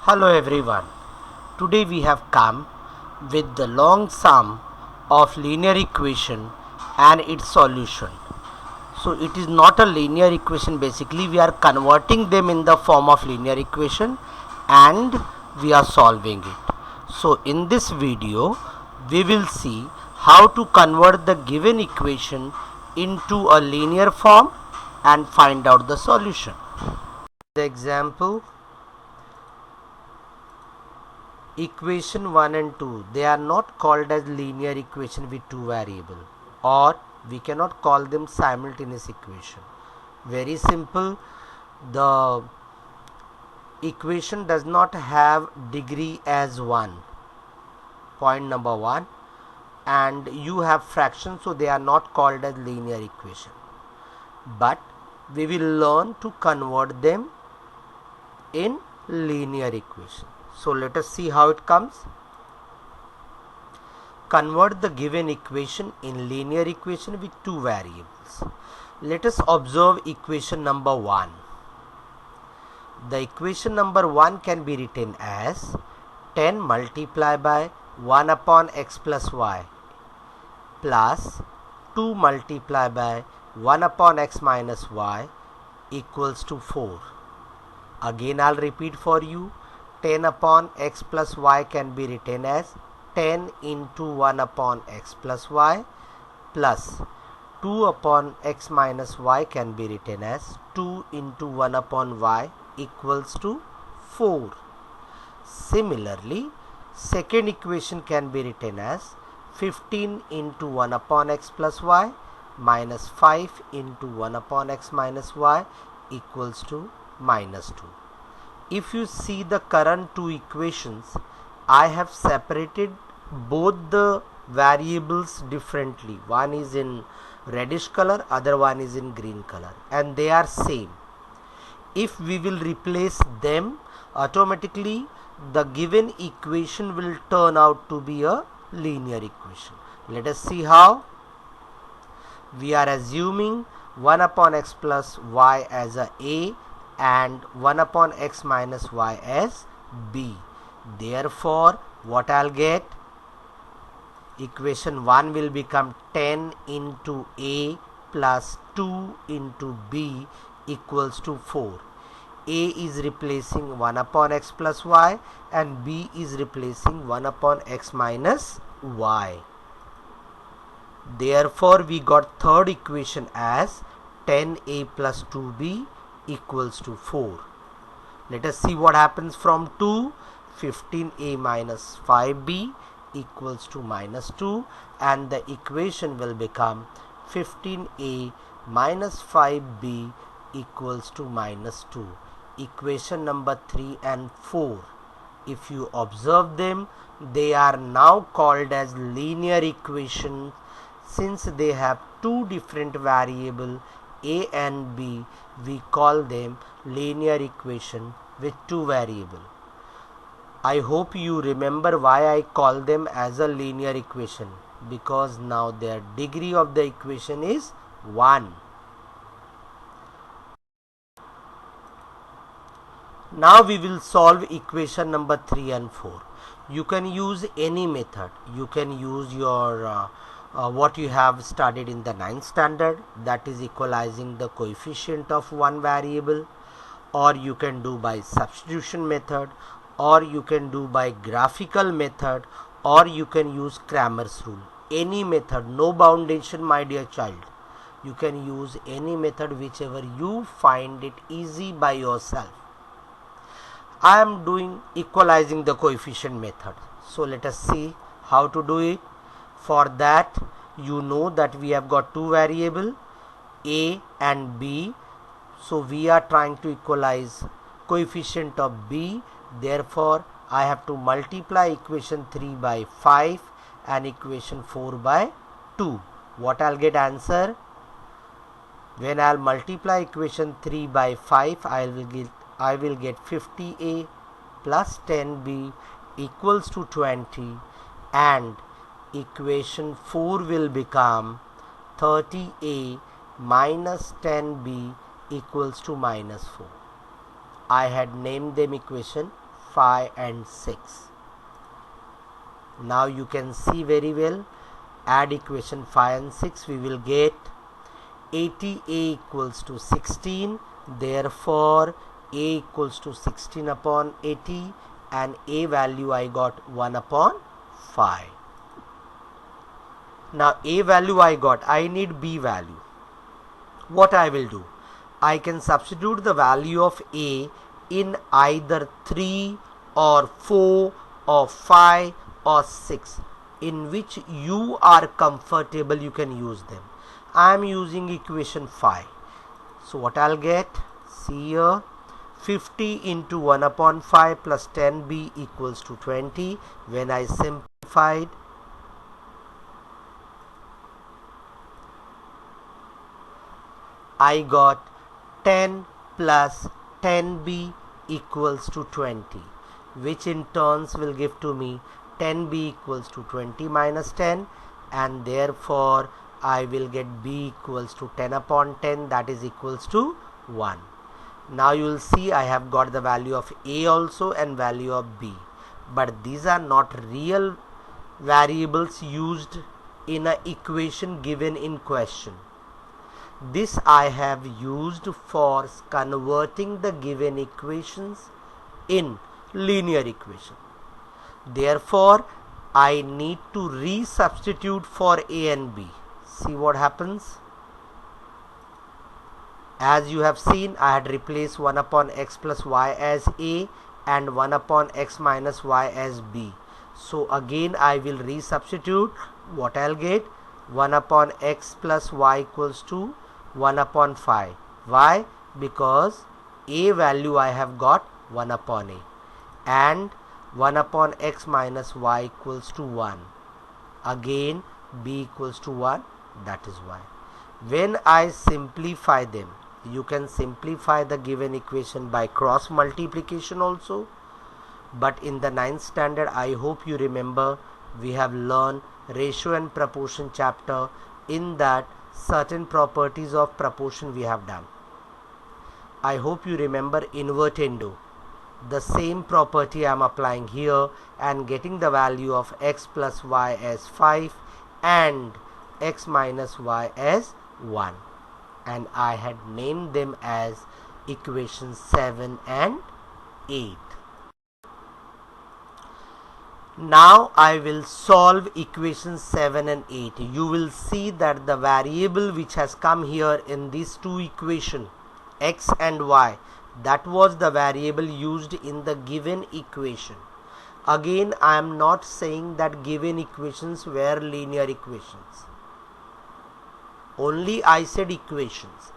Hello everyone. Today we have come with the long sum of linear equation and its solution. So it is not a linear equation, basically we are converting them in the form of linear equation and we are solving it. So in this video we will see how to convert the given equation into a linear form and find out the solution. The example, equation 1 and 2, they are not called as linear equation with two variable, or we cannot call them simultaneous equation. Very simple, the equation does not have degree as 1, point number 1, and you have fractions, so they are not called as linear equation, but we will learn to convert them in linear equation. So let us see how it comes. Convert the given equation in linear equation with two variables. Let us observe equation number 1. The equation number 1 can be written as 10 multiplied by 1 upon x plus y plus 2 multiplied by 1 upon x minus y equals to 4. Again I'll repeat for you. 10 upon x plus y can be written as 10 into 1 upon x plus y plus 2 upon x minus y can be written as 2 into 1 upon y equals to 4. Similarly, second equation can be written as 15 into 1 upon x plus y minus 5 into 1 upon x minus y equals to minus 2. If you see the current two equations, I have separated both the variables differently. One is in reddish color, other one is in green color, and they are same. If we will replace them, automatically the given equation will turn out to be a linear equation. Let us see how. We are assuming 1 upon x plus y as a and 1 upon x minus y as b. Therefore, what I'll get? Equation 1 will become 10 into a plus 2 into b equals to 4. A is replacing 1 upon x plus y and b is replacing 1 upon x minus y. Therefore, we got third equation as 10a plus 2b equals to 4. Let us see what happens from 2. 15a minus 5b equals to minus 2, and the equation will become 15a minus 5b equals to minus 2. Equation number 3 and 4, if you observe them, they are now called as linear equations since they have two different variables a and b. We call them linear equation with two variables. I hope you remember why I call them as a linear equation, because now their degree of the equation is 1. Now we will solve equation number 3 and 4. You can use any method. You can use your what you have studied in the 9th standard, that is equalizing the coefficient of one variable, or you can do by substitution method, or you can do by graphical method, or you can use Cramer's rule. Any method, no boundation my dear child. You can use any method whichever you find it easy by yourself. I am doing equalizing the coefficient method. So let us see how to do it. For that, you know that we have got two variables a and b, so we are trying to equalize coefficient of b. Therefore, I have to multiply equation 3 by 5 and equation 4 by 2. What I'll get answer? When I'll multiply equation 3 by 5, I will get 50a plus 10b equals to 20, and equation 4 will become 30a minus 10b equals to minus 4. I had named them equation 5 and 6. Now you can see very well, add equation 5 and 6, we will get 80a equals to 16, therefore a equals to 16 upon 80 and a value I got 1 upon 5. Now a value I got, I need b value. What I will do? I can substitute the value of a in either 3 or 4 or 5 or 6. In which you are comfortable, you can use them. I am using equation 5. So what I'll get? See here, 50 into 1 upon 5 plus 10b equals to 20. When I simplified, I got 10 plus 10b equals to 20, which in turns will give to me 10b equals to 20 minus 10, and therefore I will get b equals to 10 upon 10, that is equals to 1. Now you will see I have got the value of a also and value of b, but these are not real variables used in an equation given in question. This I have used for converting the given equations in linear equation. Therefore, I need to resubstitute for a and b. See what happens. As you have seen, I had replaced 1 upon x plus y as a and 1 upon x minus y as b. So again I will resubstitute. What I'll get? 1 upon x plus y equals to 1 upon 5. Why? Because a value I have got 1 upon a, and 1 upon x minus y equals to 1. Again b equals to 1, that is why. When I simplify them, you can simplify the given equation by cross multiplication also. But in the 9th standard, I hope you remember, we have learned ratio and proportion chapter. In that, certain properties of proportion we have done. I hope you remember invertendo. The same property I am applying here and getting the value of x plus y as 5 and x minus y as 1. And I had named them as equations 7 and 8. Now I will solve equations 7 and 8. You will see that the variable which has come here in these two equations, x and y, that was the variable used in the given equation. Again, I am not saying that given equations were linear equations. Only I said equations.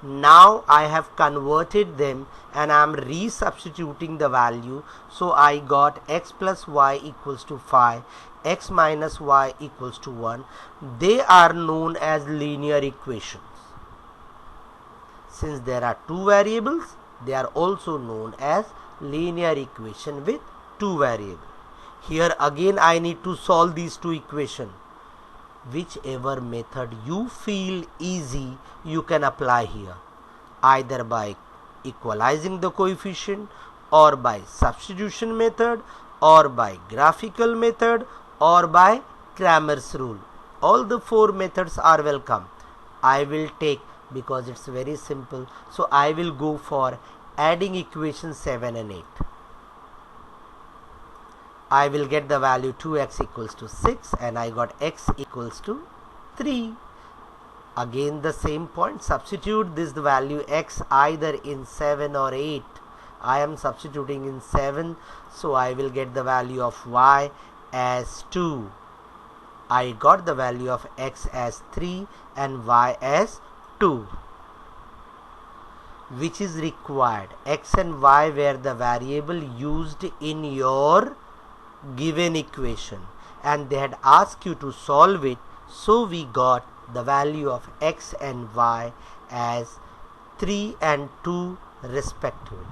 Now I have converted them and I am resubstituting the value. So I got x plus y equals to 5, x minus y equals to 1. They are known as linear equations. Since there are two variables, they are also known as linear equation with two variables. Here again I need to solve these two equations. Whichever method you feel easy, you can apply here, either by equalizing the coefficient or by substitution method or by graphical method or by Cramer's rule. All the four methods are welcome. I will take, because it's very simple, so I will go for adding equations 7 and 8. I will get the value 2x equals to 6 and I got x equals to 3. Again the same point, substitute this value x either in 7 or 8. I am substituting in 7, so I will get the value of y as 2. I got the value of x as 3 and y as 2. Which is required? X and y were the variable used in your given equation and they had asked you to solve it, so we got the value of x and y as 3 and 2 respectively.